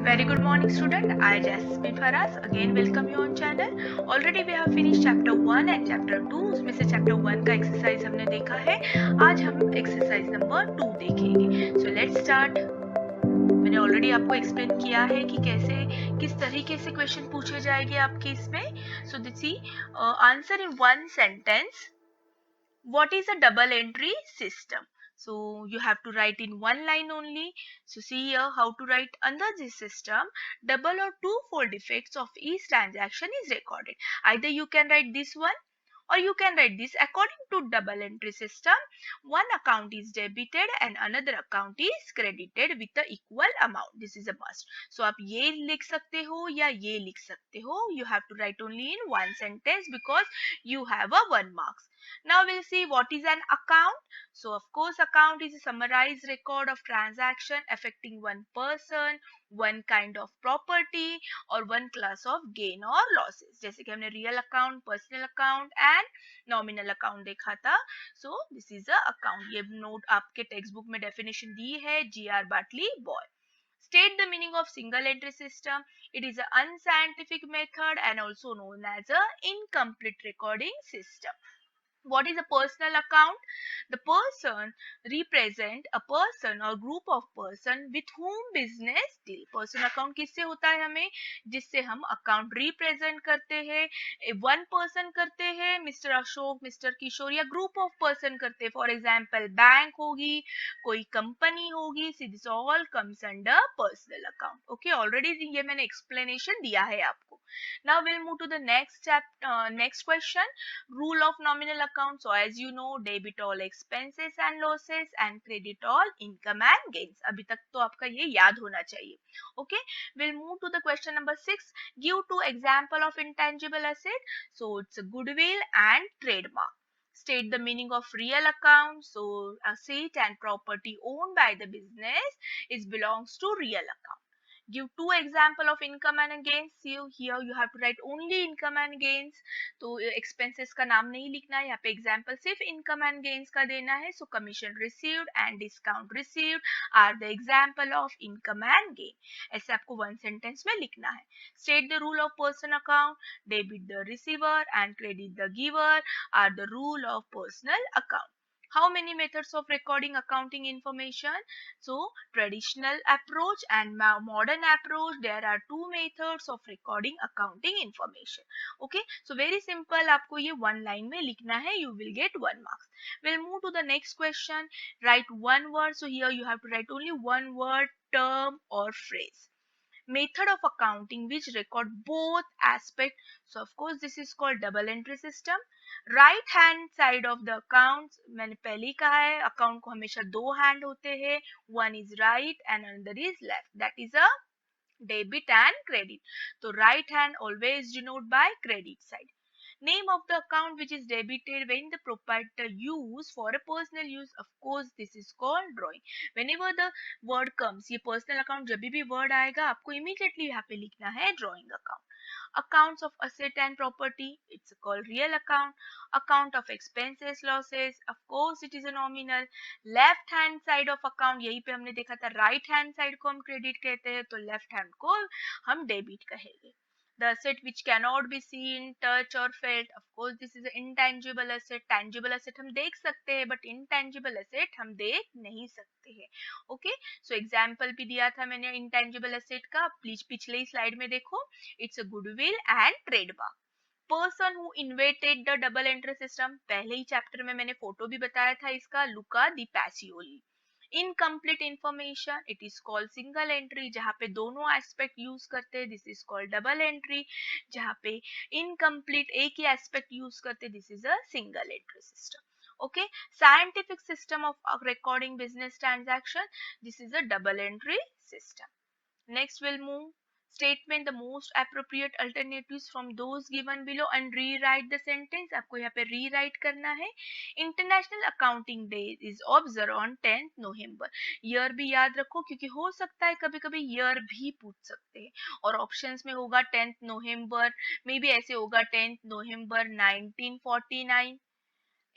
Very good morning student. I Jasmine Faraz again welcome you on channel. Already we have finished chapter 1 and chapter 2. उसमें से chapter 1 का exercise हमने देखा है. आज हम exercise number 2 देखेंगे. So let's start. मैंने ऑलरेडी आपको एक्सप्लेन किया है कि कैसे किस तरीके से क्वेश्चन पूछे जाएंगे आपके इसमें. So this answer in one sentence. What is a double entry system? So you have to write in one line only. So see here how to write. Under this system, double or two-fold effects of each transaction is recorded. Either you can write this one or you can write this. According to double entry system, one account is debited and another account is credited with the equal amount. This is a must. So आप ये लिख सकते हो या ये लिख सकते हो. You have to write only in one sentence because you have a 1 marks. Now we'll see what is an account. So of course account is a summarized record of transaction affecting one person, one kind of property or one class of gain or losses. जैसे कि हमने real account, personal account and nominal account देखा था. So this is a account. ये note आपके textbook में definition दी है G.R. Bartley Boy. State the meaning of single entry system. It is an unscientific method and also known as a incomplete recording system. What is a personal account? The person represent a person or group of person with whom business deal. Personal account किससे होता है हमें जिससे हम account represent करते हैं. One person करते हैं Mr. अशोक, Mr. किशोर या group of person करते हैं. For example बैंक होगी, कोई company होगी. See this all comes under personal account. Okay, already ये मैंने explanation दिया है आपको. Now we'll move to the next next question. Rule of nominal account. So as you know, debit all expenses and losses and credit all income and gains. अभी तक तो आपका ये याद होना चाहिए. Okay, we'll move to the question number 6. Give two example of intangible asset. So it's a goodwill and trademark. State the meaning of real account. So asset and property owned by the business is belongs to real account. Give two example of income and gains. See here you have to write only income and gains. तो expenses का नाम नहीं लिखना है. यहाँ पे example सिर्फ income and gains का देना है. So commission received and discount received are the example of income and gain. ऐसे आपको one sentence में लिखना है. State the rule of personal account. Debit the receiver and credit the giver are the rule of personal account. How many methods of recording accounting information? So traditional approach and modern approach, there are two methods of recording accounting information. Okay, so very simple. आपको ये one line में लिखना है. You will get 1 marks. We'll move to the next question. Write one word. So here you have to write only one word, term or phrase. Method of accounting which record both aspects. So of course this is called double entry system. Right hand side of the account मैंने पहले ही कहा है account को हमेशा दो hand होते हैं. One is right and another is left. That is a debit and credit. तो right hand always denote by credit side. Name of the account which is debited when the proprietor use for a personal use. Of course this is called drawing. Whenever the word comes, ये personal account जब भी word आएगा आपको immediately यहाँ पे लिखना है drawing account. Accounts of asset and property, it's called real account. Account of expenses losses, of course it is a nominal. Left hand side of account, यही पे हमने देखा था right hand side को हम credit कहते हैं तो left hand को हम debit कहेंगे. The asset which cannot be seen, touch or felt, of course this is an intangible asset. Tangible asset हम देख सकते हैं but intangible asset हम देख नहीं सकते हैं. Okay, so example भी दिया था मैंने intangible asset का. प्लीज पिछले ही स्लाइड में देखो. It's a goodwill and trademark. Person who invented the double entry system, पहले ही चैप्टर में मैंने फोटो भी बताया था इसका, Luca de Pacioli. Incomplete information, it is called single entry. जहाँ पे दोनों एस्पेक्ट यूज करते हैं this is called double entry. जहाँ पे इनकम्प्लीट एक ही एस्पेक्ट यूज करते this is a single entry system. Okay, scientific system of recording business transaction, this is a double entry system. Next we'll move. Statement the most appropriate alternatives from those given below and rewrite the sentence. आपको यहाँ पे rewrite करना है. International Accounting Day is observed on 10th November. Year भी याद रखो क्योंकि हो सकता है कभी कभी year भी पूछ सकते हैं. और options में होगा 10th November, मे भी ऐसे होगा 10th November 1949.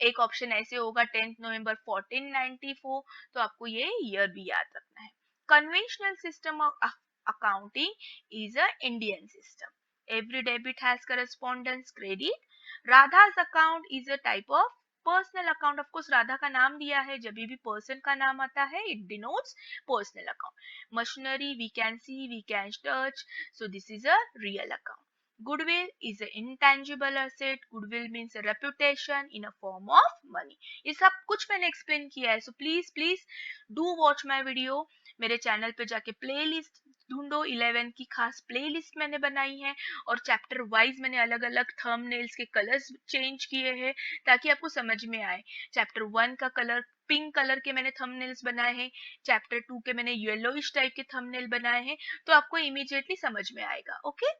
एक ऑप्शन ऐसे होगा 10th November 1494. तो आपको ये year भी याद रखना है. Conventional system of accounting is a Indian system. Every debit has correspondence credit. Radha's account is a type of personal account. Of course Radha का नाम दिया है, जब भी पर्सन का नाम आता है it denotes personal account. Machinery we can see, we can touch, so this is a real account. Goodwill is an intangible asset. Goodwill means a reputation in a form of money. ये सब कुछ मैंने explain किया है, so please please do watch my video. मेरे channel पे जाके playlist ढूंढो. 11 की खास प्लेलिस्ट मैंने बनाई है और चैप्टर वाइज मैंने अलग अलग थंबनेल्स के कलर्स चेंज किए हैं ताकि आपको समझ में आए. चैप्टर 1 का कलर पिंक कलर के मैंने थंबनेल्स बनाए हैं, चैप्टर 2 के मैंने येलोइश टाइप के थंबनेल बनाए हैं, तो आपको इमीडिएटली समझ में आएगा. Okay.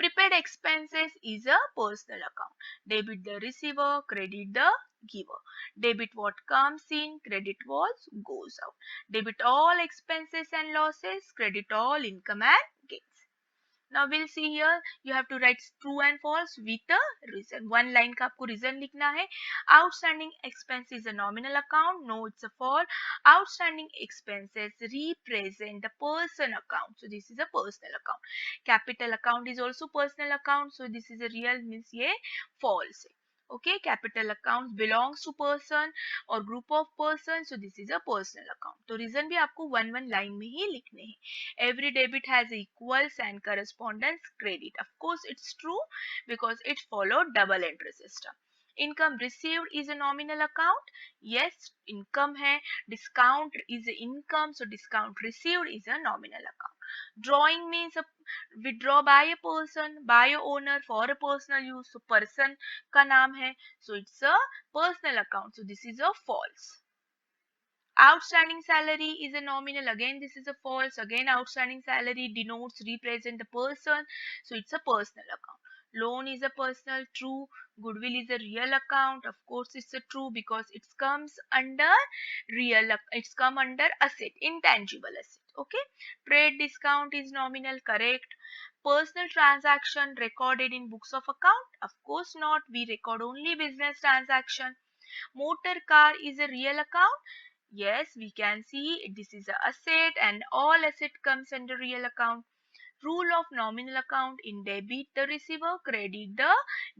Prepaid expenses is a personal account. Debit the receiver, credit the giver. Debit what comes in, credit what goes out. Debit all expenses and losses, credit all income and gains. Now we'll see here, you have to write true and false with a reason. One line का आपको reason लिखना है. Outstanding expense is a nominal account. No, it's a false. Outstanding expenses represent the person account. So this is a personal account. Capital account is also personal account. So this is a real, means ये false. Okay, capital accounts belongs to person or group of persons, so this is a personal account. तो reason भी आपको one line में ही लिखने हैं. Every debit has equals and correspondence credit. Of course it's true because it followed double entry system. Income received is a nominal account. Yes, income है. Discount is income, so discount received is a nominal account. Drawing means a withdraw by a person, by a owner for a personal use. So person का नाम है, so it's a personal account. So this is a false. Outstanding salary is a nominal. Again, this is a false. Again, outstanding salary denotes, represent the person. So it's a personal account. Loan is a personal. True. Goodwill is a real account. Of course, it's a true because it comes under real. It's come under asset, intangible asset. Okay. Trade discount is nominal. Correct. Personal transaction recorded in books of account? Of course not. We record only business transaction. Motor car is a real account? Yes, we can see this is a asset and all asset comes under real account. Rule of nominal account: in debit the receiver, credit the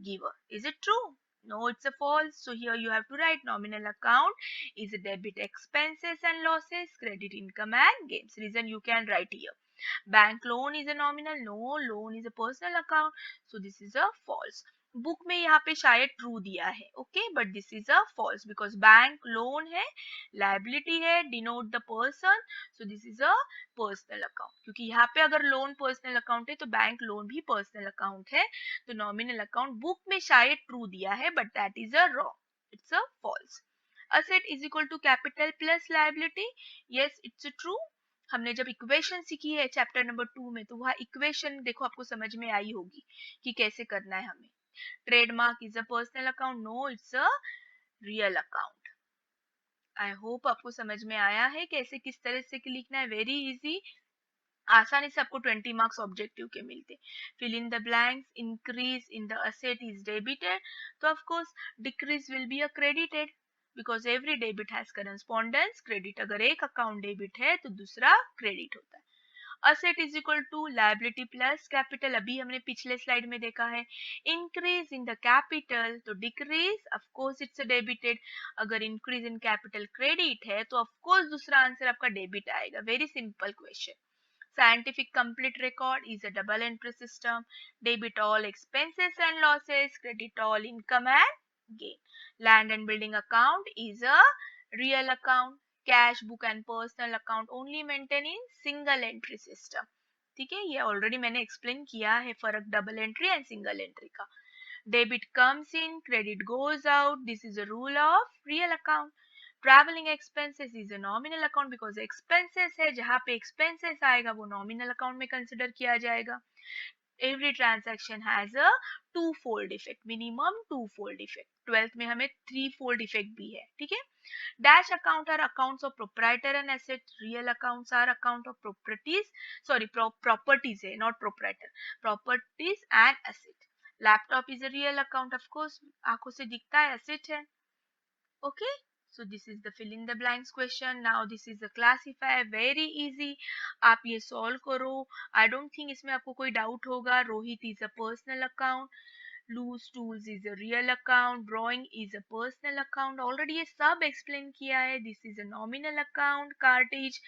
giver. Is it true? No, it's a false. So here you have to write nominal account is a debit expenses and losses, credit income and gains. Reason you can write here. Bank loan is a nominal. No, loan is a personal account. So this is a false. Book में यहाँ पे शायद true दिया है. Okay, but this is a false because bank loan है, liability है, denote the person, so this is a personal account. क्योंकि यहाँ पे अगर लोन पर्सनल अकाउंट है तो बैंक लोन भी पर्सनल अकाउंट है, तो नॉमिनल अकाउंट बुक में शायद ट्रू दिया है but that is a wrong. It's a false. Asset is equal to capital plus liability. Yes, it's a true. हमने जब इक्वेशन सीखी है चैप्टर नंबर 2 में, तो वह इक्वेशन देखो आपको समझ में आई होगी कि कैसे करना है हमें. Trademark is a personal account. No, it's a real account. I hope आपको समझ में आया है कैसे किस तरह से लिखना है. वेरी इजी, आसानी से आपको 20 मार्क्स ऑब्जेक्टिव के मिलते. Fill in the blanks. Increase in the asset is debited, तो of course decrease will be a credited because every debit has correspondence credit. अगर एक अकाउंट डेबिट है तो दूसरा क्रेडिट होता है. Asset is equal to liability plus capital. अभी हमने पिछले स्लाइड में देखा है. इंक्रीज इन द कैपिटल तो decrease, of course it's debited. अगर इंक्रीज इन कैपिटल क्रेडिट है तो ऑफ कोर्स दूसरा आंसर आपका डेबिट आएगा. Very simple question. Scientific complete record is a double entry system. Debit all expenses and losses, credit all income and gain. Land and building account is a real account. Cash book and personal account only maintain in single entry system. ठीक है, ये already मैंने explain किया है फर्क double entry and single entry का. Debit comes in, credit goes out. This is a rule of real account. Travelling expenses is a nominal account because expenses है, जहां पे एक्सपेंसेस आएगा वो नॉमिनल अकाउंट में कंसिडर किया जाएगा. Every transaction has a two fold effect, minimum two fold effect. 12th में हमें 3 फोल्ड इफेक्ट भी है. ठीक है. Dash account are accounts of proprietor and asset. Real accounts are account of properties, sorry properties है, not proprietor. Properties and asset. Laptop is a real account, of course आंखों से दिखता है, एसेट है. Okay, so this is the fill in the blanks question. Now this is the classifier, very easy. आप ये solve करो। I don't think इसमें आपको कोई डाउट होगा। Rohit is a personal account, loose tools is a real account, drawing is a personal account, already ये सब explain किया है। This is a nominal account, cartage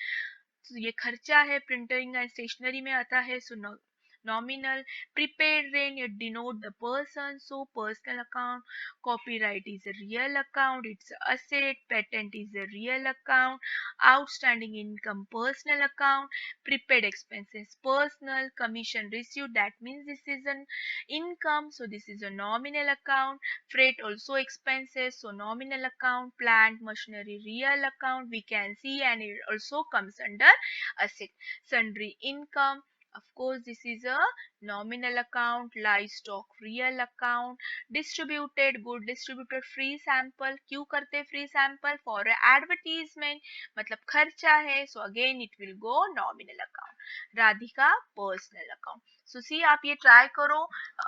ये खर्चा है, प्रिंटिंग एंड स्टेशनरी में आता है, सो nominal. Prepaid rent it denote the person, so personal account. Copyright is a real account, it's a asset. Patent is a real account. Outstanding income personal account. Prepaid expenses personal. Commission received, that means this is an income, so this is a nominal account. Freight also expenses, so nominal account. Plant machinery real account, we can see, and it also comes under asset. Sundry income, of course this is a nominal account. Livestock real account. Distributed good, distributed free sample, क्यों करते free sample? For advertisement, मतलब खर्चा है, so again it will go nominal account. Radhika personal account. so see आप ये try करो,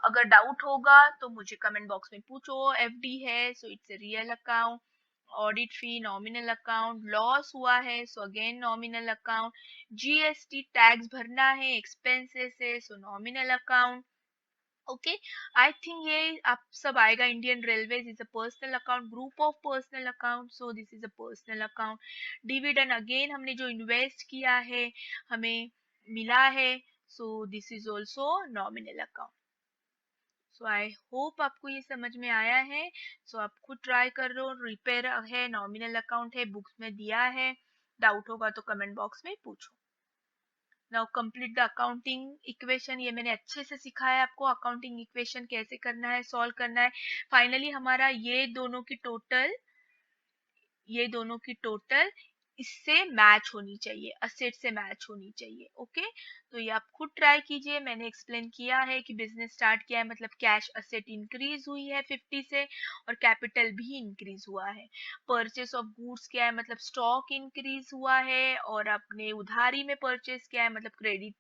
अगर doubt होगा तो मुझे कमेंट बॉक्स में पूछो। एफडी है, so it's a real account. Audit fee nominal account, loss हुआ है, so again nominal account. GST tax भरना है, एक्सपेंसेस है, सो nominal account. Okay, I think ये आप सब आएगा। Indian railways is a personal account, group of personal account, so this is a personal account. Dividend again हमने जो इन्वेस्ट किया है हमें मिला है, सो this is also nominal account. So I hope आपको ये समझ में आया है। सो आप खुद ट्राई कर लो। रिपेयर है, नॉमिनल अकाउंट है, बुक्स में दिया है। डाउट होगा तो कमेंट बॉक्स में पूछो। Now complete the accounting equation, ये मैंने अच्छे से सिखाया आपको। अकाउंटिंग इक्वेशन कैसे करना है, सॉल्व करना है। फाइनली हमारा ये दोनों की टोटल इससे मैच होनी चाहिए, असेट से मैच होनी चाहिए। ओके, तो ये आप खुद ट्राई कीजिए। मैंने एक्सप्लेन किया है कि बिजनेस स्टार्ट किया है मतलब कैश असेट इंक्रीज हुई है 50 से, और कैपिटल भी इंक्रीज हुआ है। परचेस ऑफ गुड्स क्या है, मतलब स्टॉक इंक्रीज हुआ है, और आपने उधारी में परचेस किया है मतलब क्रेडिट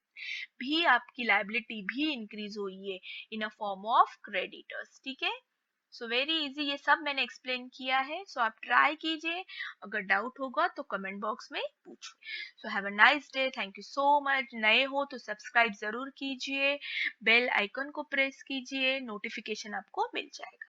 भी, आपकी लाइबिलिटी भी इंक्रीज हुई है इन अ फॉर्म ऑफ क्रेडिटर्स। ठीक है, सो वेरी इजी, ये सब मैंने एक्सप्लेन किया है। सो आप ट्राई कीजिए, अगर डाउट होगा तो कमेंट बॉक्स में पूछो। So have a nice day, thank you so much. नए हो तो सब्सक्राइब जरूर कीजिए, बेल आइकन को प्रेस कीजिए, नोटिफिकेशन आपको मिल जाएगा।